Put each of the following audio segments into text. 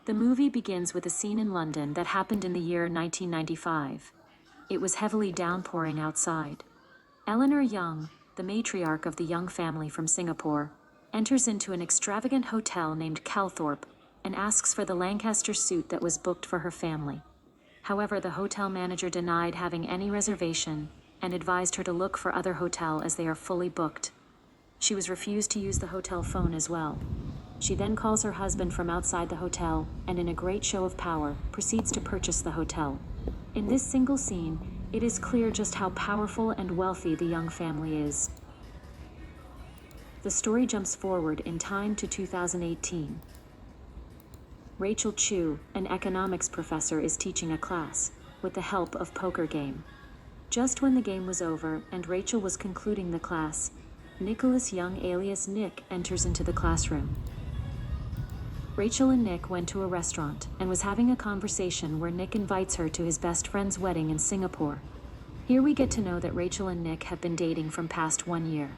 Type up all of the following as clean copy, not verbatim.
The movie begins with a scene in London that happened in the year 1995. It was heavily downpouring outside. Eleanor Young, the matriarch of the Young family from Singapore, enters into an extravagant hotel named Calthorpe and asks for the Lancaster suite that was booked for her family. However, the hotel manager denied having any reservation and advised her to look for other hotel as they are fully booked. She was refused to use the hotel phone as well. She then calls her husband from outside the hotel and in a great show of power proceeds to purchase the hotel. In this single scene, it is clear just how powerful and wealthy the Young family is. The story jumps forward in time to 2018. Rachel Chu, an economics professor, is teaching a class with the help of poker game. Just when the game was over and Rachel was concluding the class, Nicholas Young alias Nick enters into the classroom. Rachel and Nick went to a restaurant and was having a conversation where Nick invites her to his best friend's wedding in Singapore. Here we get to know that Rachel and Nick have been dating from past 1 year.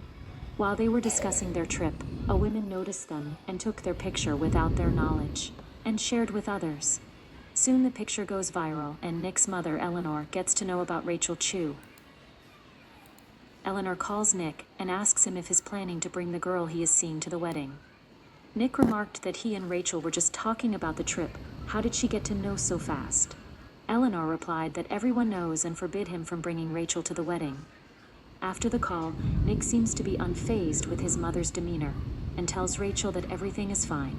While they were discussing their trip, a woman noticed them and took their picture without their knowledge and shared with others. Soon the picture goes viral and Nick's mother, Eleanor, gets to know about Rachel Chu. Eleanor calls Nick and asks him if he's planning to bring the girl he is seeing to the wedding. Nick remarked that he and Rachel were just talking about the trip. How did she get to know so fast? Eleanor replied that everyone knows and forbid him from bringing Rachel to the wedding. After the call, Nick seems to be unfazed with his mother's demeanor and tells Rachel that everything is fine.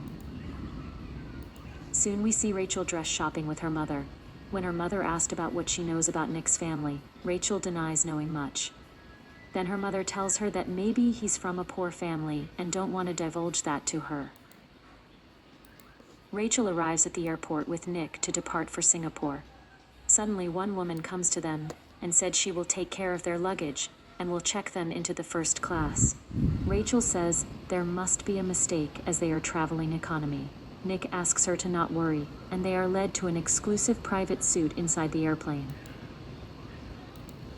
Soon we see Rachel dress shopping with her mother. When her mother asked about what she knows about Nick's family, Rachel denies knowing much. Then her mother tells her that maybe he's from a poor family and don't want to divulge that to her. Rachel arrives at the airport with Nick to depart for Singapore. Suddenly one woman comes to them and said she will take care of their luggage and will check them into the first class. Rachel says there must be a mistake as they are traveling economy. Nick asks her to not worry, and they are led to an exclusive private suite inside the airplane.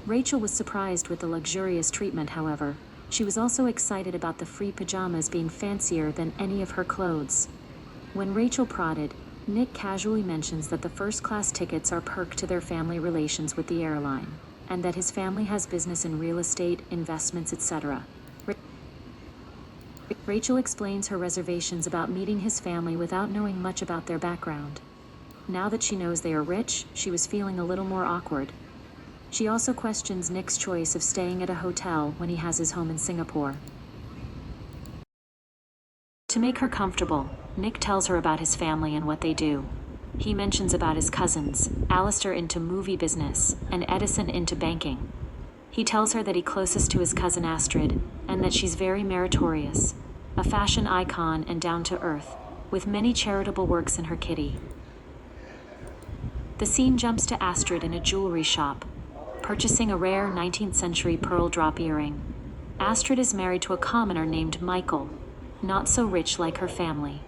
Rachel was surprised with the luxurious treatment, however. She was also excited about the free pajamas being fancier than any of her clothes. When Rachel prodded, Nick casually mentions that the first-class tickets are perk to their family relations with the airline, and that his family has business in real estate, investments, etc. Rachel explains her reservations about meeting his family without knowing much about their background. Now that she knows they are rich, she was feeling a little more awkward. She also questions Nick's choice of staying at a hotel when he has his home in Singapore. To make her comfortable, Nick tells her about his family and what they do. He mentions about his cousins, Alistair into movie business, and Edison into banking. He tells her that he's closest to his cousin Astrid, and that she's very meritorious, a fashion icon and down to earth, with many charitable works in her kitty. The scene jumps to Astrid in a jewelry shop, purchasing a rare 19th century pearl drop earring. Astrid is married to a commoner named Michael, not so rich like her family,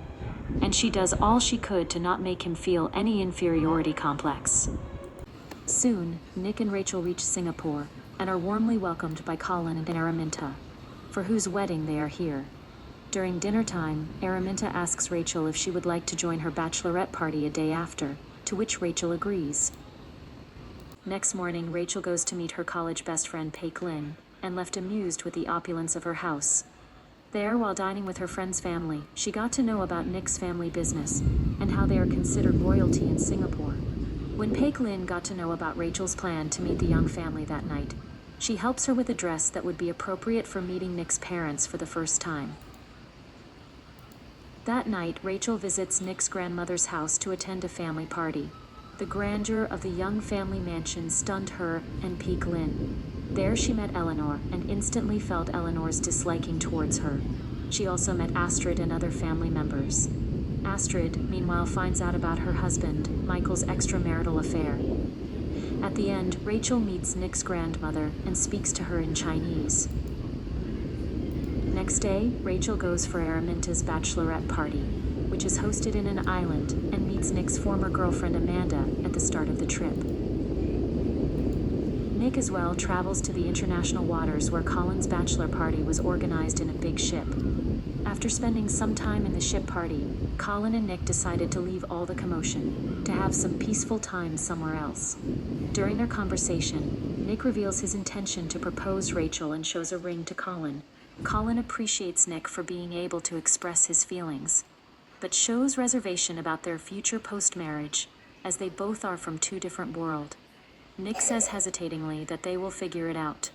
and she does all she could to not make him feel any inferiority complex. Soon, Nick and Rachel reach Singapore and are warmly welcomed by Colin and Araminta, for whose wedding they are here. During dinner time, Araminta asks Rachel if she would like to join her bachelorette party a day after, to which Rachel agrees. Next morning, Rachel goes to meet her college best friend Paik Lin, and left amused with the opulence of her house. There, while dining with her friend's family, she got to know about Nick's family business, and how they are considered royalty in Singapore. When Paik Lin got to know about Rachel's plan to meet the Young family that night, she helps her with a dress that would be appropriate for meeting Nick's parents for the first time. That night, Rachel visits Nick's grandmother's house to attend a family party. The grandeur of the Young family mansion stunned her and Paik Lin. There she met Eleanor and instantly felt Eleanor's disliking towards her. She also met Astrid and other family members. Astrid, meanwhile, finds out about her husband, Michael's extramarital affair. At the end, Rachel meets Nick's grandmother and speaks to her in Chinese. Next day, Rachel goes for Araminta's bachelorette party, which is hosted in an island, and meets Nick's former girlfriend Amanda at the start of the trip. Nick as well travels to the international waters where Colin's bachelor party was organized in a big ship. After spending some time in the ship party, Colin and Nick decided to leave all the commotion, to have some peaceful time somewhere else. During their conversation, Nick reveals his intention to propose Rachel and shows a ring to Colin. Colin appreciates Nick for being able to express his feelings, but shows reservation about their future post-marriage, as they both are from two different worlds. Nick says hesitatingly that they will figure it out.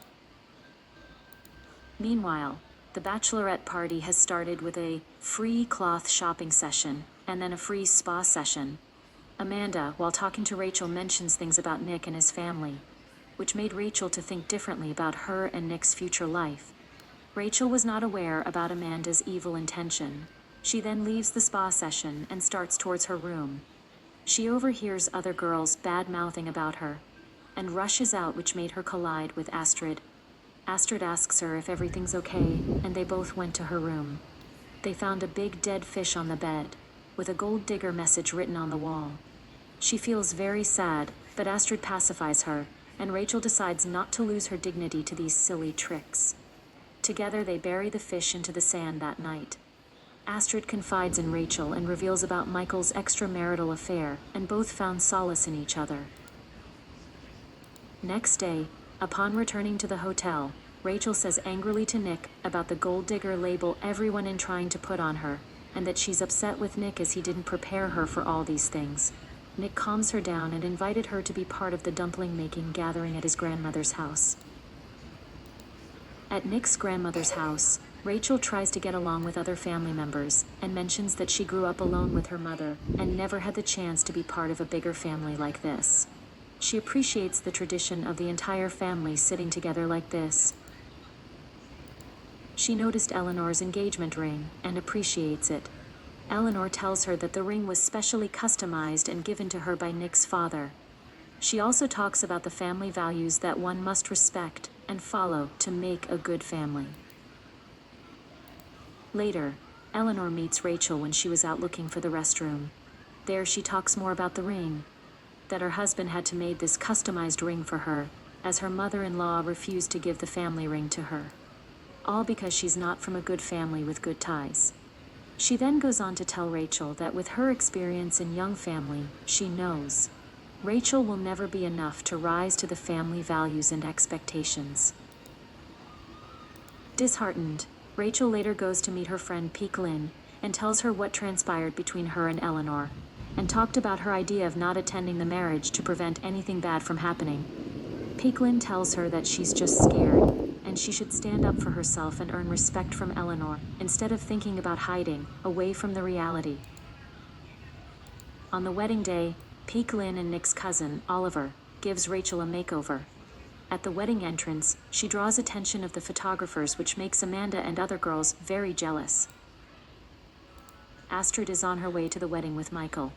Meanwhile, the bachelorette party has started with a free cloth shopping session and then a free spa session. Amanda, while talking to Rachel, mentions things about Nick and his family, which made Rachel to think differently about her and Nick's future life. Rachel was not aware about Amanda's evil intention. She then leaves the spa session and starts towards her room. She overhears other girls bad-mouthing about her and rushes out, which made her collide with Astrid. Astrid asks her if everything's okay, and they both went to her room. They found a big dead fish on the bed, with a gold digger message written on the wall. She feels very sad, but Astrid pacifies her, and Rachel decides not to lose her dignity to these silly tricks. Together they bury the fish into the sand that night. Astrid confides in Rachel and reveals about Michael's extramarital affair, and both found solace in each other. Next day, upon returning to the hotel, Rachel says angrily to Nick about the gold digger label everyone in trying to put on her, and that she's upset with Nick as he didn't prepare her for all these things. Nick calms her down and invited her to be part of the dumpling-making gathering at his grandmother's house. At Nick's grandmother's house, Rachel tries to get along with other family members and mentions that she grew up alone with her mother and never had the chance to be part of a bigger family like this. She appreciates the tradition of the entire family sitting together like this. She noticed Eleanor's engagement ring and appreciates it. Eleanor tells her that the ring was specially customized and given to her by Nick's father. She also talks about the family values that one must respect and follow to make a good family. Later, Eleanor meets Rachel when she was out looking for the restroom. There she talks more about the ring, that her husband had to make this customized ring for her, as her mother-in-law refused to give the family ring to her. All because she's not from a good family with good ties. She then goes on to tell Rachel that with her experience in young family, she knows Rachel will never be enough to rise to the family values and expectations. Disheartened, Rachel later goes to meet her friend Peek Lynn and tells her what transpired between her and Eleanor, and talked about her idea of not attending the marriage to prevent anything bad from happening. Peek Lynn tells her that she's just scared, and she should stand up for herself and earn respect from Eleanor, instead of thinking about hiding away from the reality. On the wedding day, Peek Lynn and Nick's cousin, Oliver, gives Rachel a makeover. At the wedding entrance, she draws attention of the photographers, which makes Amanda and other girls very jealous. Astrid is on her way to the wedding with Michael.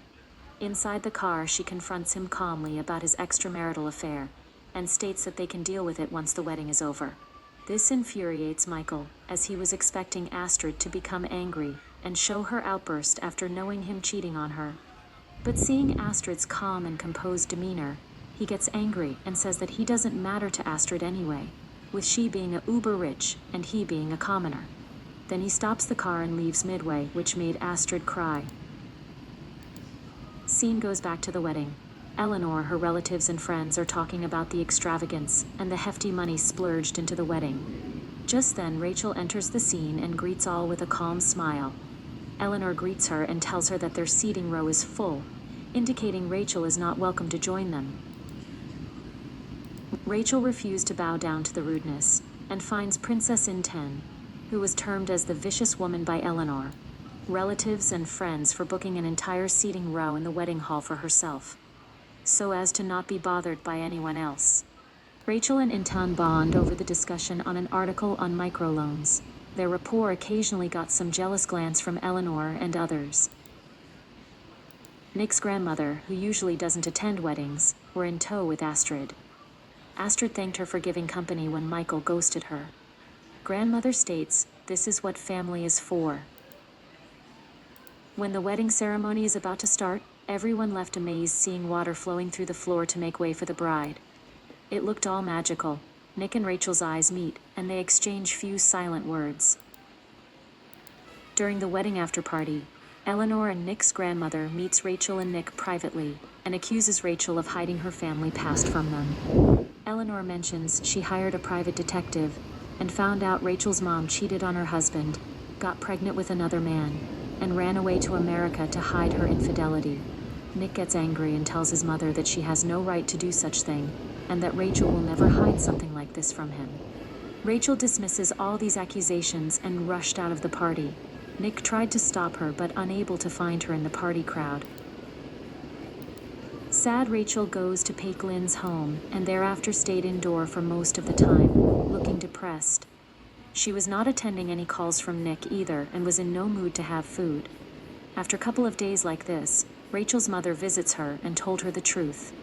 Inside the car, she confronts him calmly about his extramarital affair, and states that they can deal with it once the wedding is over. This infuriates Michael, as he was expecting Astrid to become angry and show her outburst after knowing him cheating on her. But seeing Astrid's calm and composed demeanor, he gets angry and says that he doesn't matter to Astrid anyway, with she being a uber-rich and he being a commoner. Then he stops the car and leaves midway, which made Astrid cry. Scene goes back to the wedding. Eleanor, her relatives and friends are talking about the extravagance and the hefty money splurged into the wedding. Just then, Rachel enters the scene and greets all with a calm smile. Eleanor greets her and tells her that their seating row is full, indicating Rachel is not welcome to join them. Rachel refused to bow down to the rudeness and finds Princess Inten, who was termed as the vicious woman by Eleanor, relatives and friends for booking an entire seating row in the wedding hall for herself, so as to not be bothered by anyone else. Rachel and Intan bond over the discussion on an article on microloans. Their rapport occasionally got some jealous glance from Eleanor and others. Nick's grandmother, who usually doesn't attend weddings, were in tow with Astrid. Astrid thanked her for giving company when Michael ghosted her. Grandmother states, "This is what family is for." When the wedding ceremony is about to start, everyone left amazed seeing water flowing through the floor to make way for the bride. It looked all magical. Nick and Rachel's eyes meet, and they exchange few silent words. During the wedding after-party, Eleanor and Nick's grandmother meets Rachel and Nick privately and accuses Rachel of hiding her family past from them. Eleanor mentions she hired a private detective and found out Rachel's mom cheated on her husband, got pregnant with another man, and ran away to America to hide her infidelity. Nick gets angry and tells his mother that she has no right to do such thing, and that Rachel will never hide something like this from him. Rachel dismisses all these accusations and rushed out of the party. Nick tried to stop her but unable to find her in the party crowd. Sad Rachel goes to Paiklin's home and thereafter stayed indoor for most of the time, looking depressed. She was not attending any calls from Nick either and was in no mood to have food. After a couple of days like this, Rachel's mother visits her and told her the truth.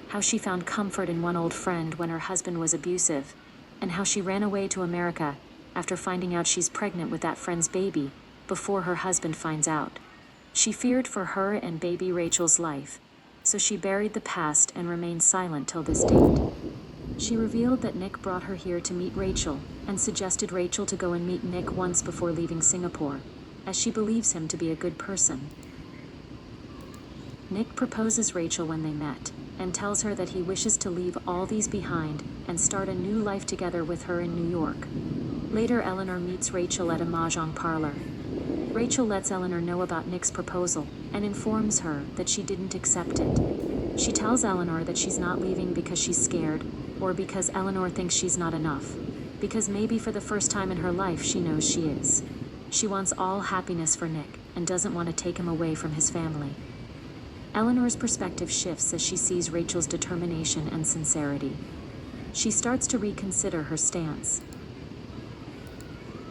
How she found comfort in one old friend when her husband was abusive, and how she ran away to America after finding out she's pregnant with that friend's baby before her husband finds out. She feared for her and baby Rachel's life, so she buried the past and remained silent till this date. She revealed that Nick brought her here to meet Rachel and suggested Rachel to go and meet Nick once before leaving Singapore, as she believes him to be a good person. Nick proposes Rachel when they met and tells her that he wishes to leave all these behind and start a new life together with her in New York. Later, Eleanor meets Rachel at a mahjong parlor. Rachel lets Eleanor know about Nick's proposal and informs her that she didn't accept it. She tells Eleanor that she's not leaving because she's scared or because Eleanor thinks she's not enough, because maybe for the first time in her life she knows she is. She wants all happiness for Nick and doesn't want to take him away from his family. Eleanor's perspective shifts as she sees Rachel's determination and sincerity. She starts to reconsider her stance.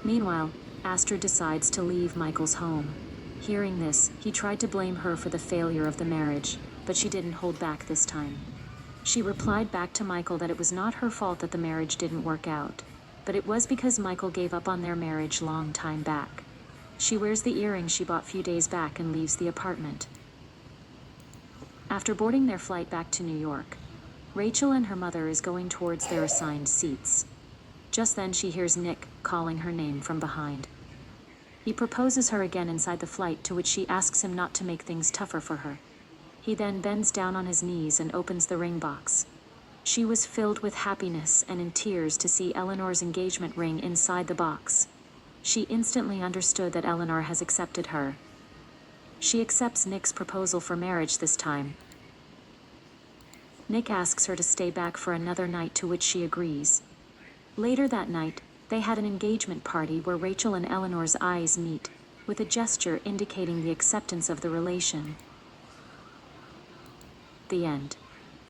Meanwhile, Astrid decides to leave Michael's home. Hearing this, he tried to blame her for the failure of the marriage, but she didn't hold back this time. She replied back to Michael that it was not her fault that the marriage didn't work out, but it was because Michael gave up on their marriage long time back. She wears the earrings she bought few days back and leaves the apartment. After boarding their flight back to New York, Rachel and her mother is going towards their assigned seats. Just then she hears Nick calling her name from behind. He proposes her again inside the flight, to which she asks him not to make things tougher for her. He then bends down on his knees and opens the ring box. She was filled with happiness and in tears to see Eleanor's engagement ring inside the box. She instantly understood that Eleanor has accepted her. She accepts Nick's proposal for marriage this time. Nick asks her to stay back for another night, to which she agrees. Later that night, they had an engagement party where Rachel and Eleanor's eyes meet, with a gesture indicating the acceptance of the relation. The end.